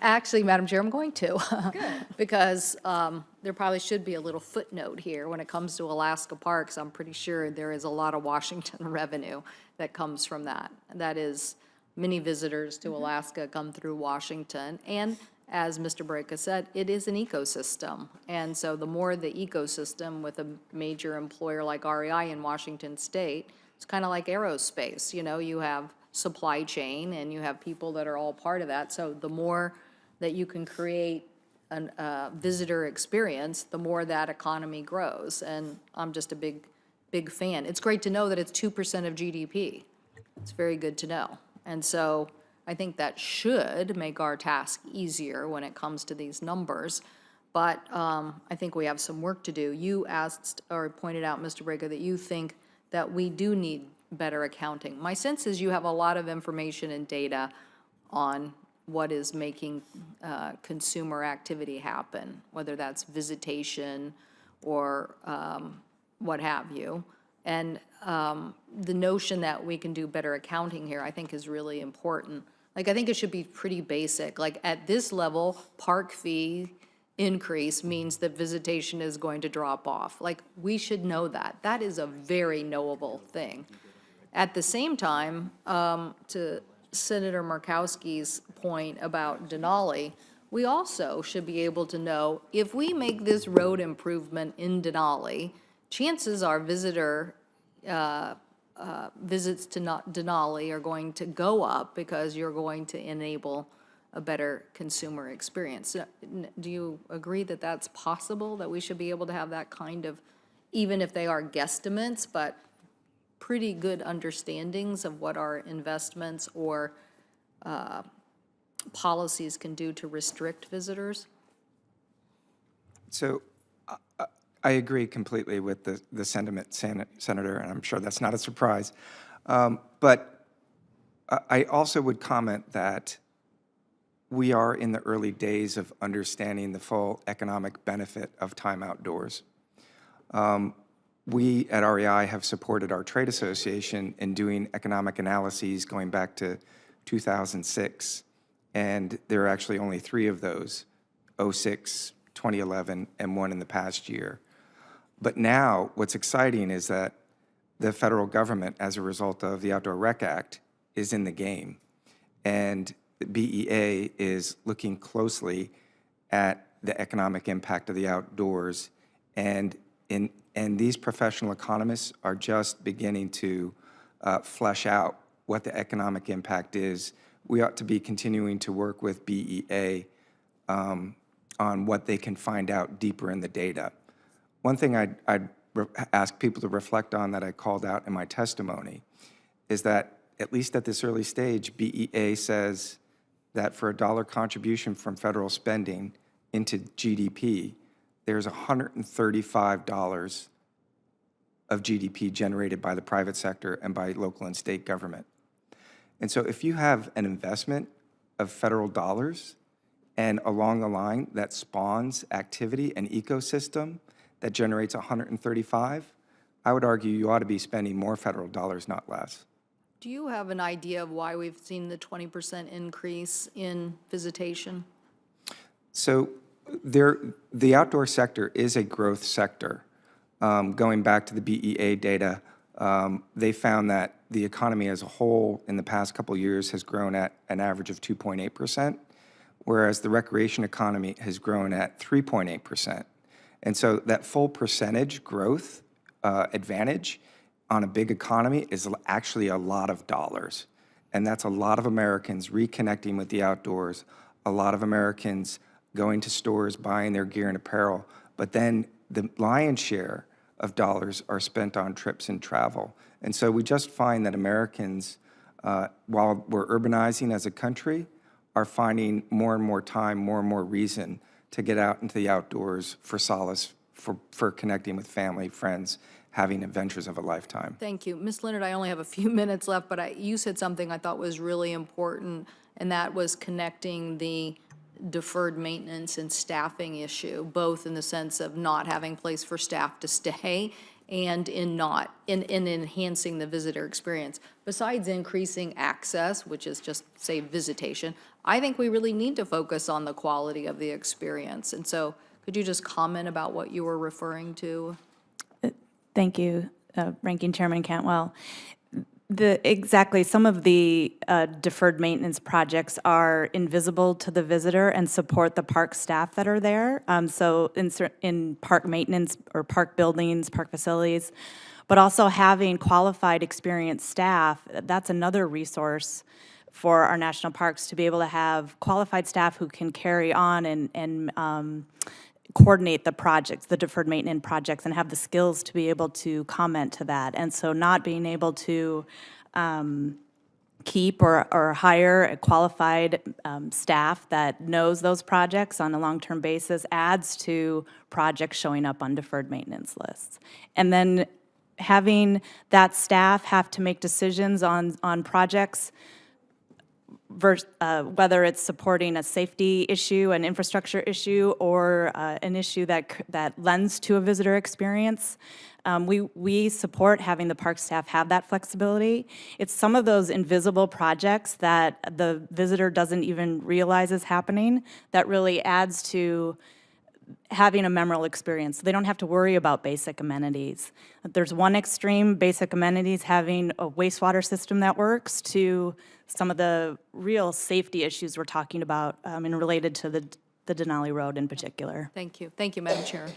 Actually, Madam Chair, I'm going to. Good. Because there probably should be a little footnote here. When it comes to Alaska Parks, I'm pretty sure there is a lot of Washington revenue that comes from that. That is, many visitors to Alaska come through Washington. And as Mr. Breka said, it is an ecosystem. And so the more the ecosystem with a major employer like REI in Washington State, it's kind of like aerospace. You know, you have supply chain and you have people that are all part of that. So the more that you can create a visitor experience, the more that economy grows. And I'm just a big fan. It's great to know that it's 2% of GDP. It's very good to know. And so I think that should make our task easier when it comes to these numbers. But I think we have some work to do. You asked or pointed out, Mr. Breka, that you think that we do need better accounting. My sense is you have a lot of information and data on what is making consumer activity happen, whether that's visitation or what have you. And the notion that we can do better accounting here, I think, is really important. Like, I think it should be pretty basic. Like, at this level, park fee increase means that visitation is going to drop off. Like, we should know that. That is a very knowable thing. At the same time, to Senator Murkowski's point about Denali, we also should be able to know if we make this road improvement in Denali, chances are visitor visits to Denali are going to go up because you're going to enable a better consumer experience. Do you agree that that's possible, that we should be able to have that kind of, even if they are guesstimates, but pretty good understandings of what our investments or policies can do to restrict visitors? So I agree completely with the sentiment, Senator, and I'm sure that's not a surprise. But I also would comment that we are in the early days of understanding the full economic benefit of time outdoors. We at REI have supported our trade association in doing economic analyses going back to 2006, and there are actually only 3 of those, 06, 2011, and 1 in the past year. But now what's exciting is that the federal government, as a result of the Outdoor Rec Act, is in the game. And the BEA is looking closely at the economic impact of the outdoors. And these professional economists are just beginning to flesh out what the economic impact is. We ought to be continuing to work with BEA on what they can find out deeper in the data. One thing I'd ask people to reflect on that I called out in my testimony is that, at least at this early stage, BEA says that for a $1 contribution from federal spending into GDP, there's $135 of GDP generated by the private sector and by local and state government. And so if you have an investment of federal dollars and along the line that spawns activity and ecosystem that generates 135, I would argue you ought to be spending more federal dollars, not less. Do you have an idea of why we've seen the 20% increase in visitation? So the outdoor sector is a growth sector. Going back to the BEA data, they found that the economy as a whole in the past couple of years has grown at an average of 2.8%, whereas the recreation economy has grown at 3.8%. And so that full percentage growth advantage on a big economy is actually a lot of dollars. And that's a lot of Americans reconnecting with the outdoors, a lot of Americans going to stores, buying their gear and apparel, but then the lion's share of dollars are spent on trips and travel. And so we just find that Americans, while we're urbanizing as a country, are finding more and more time, more and more reason to get out into the outdoors for solace, for connecting with family, friends, having adventures of a lifetime. Thank you. Ms. Leonard, I only have a few minutes left, but you said something I thought was really important, and that was connecting the deferred maintenance and staffing issue, both in the sense of not having place for staff to stay and in enhancing the visitor experience. Besides increasing access, which is just, say, visitation, I think we really need to focus on the quality of the experience. And so could you just comment about what you were referring to? Thank you, Ranking Chairman Cantwell. Exactly, some of the deferred maintenance projects are invisible to the visitor and support the park staff that are there. So in park maintenance or park buildings, park facilities, but also having qualified, experienced staff, that's another resource for our national parks, to be able to have qualified staff who can carry on and coordinate the projects, the deferred maintenance projects, and have the skills to be able to comment to that. And so not being able to keep or hire a qualified staff that knows those projects on a long-term basis adds to projects showing up on deferred maintenance lists. And then having that staff have to make decisions on projects, whether it's supporting a safety issue, an infrastructure issue, or an issue that lends to a visitor experience. We support having the park staff have that flexibility. It's some of those invisible projects that the visitor doesn't even realize is happening that really adds to having a memorable experience. They don't have to worry about basic amenities. There's one extreme, basic amenities, having a wastewater system that works, to some of the real safety issues we're talking about and related to the Denali Road in particular. Thank you. Thank you, Madam Chair.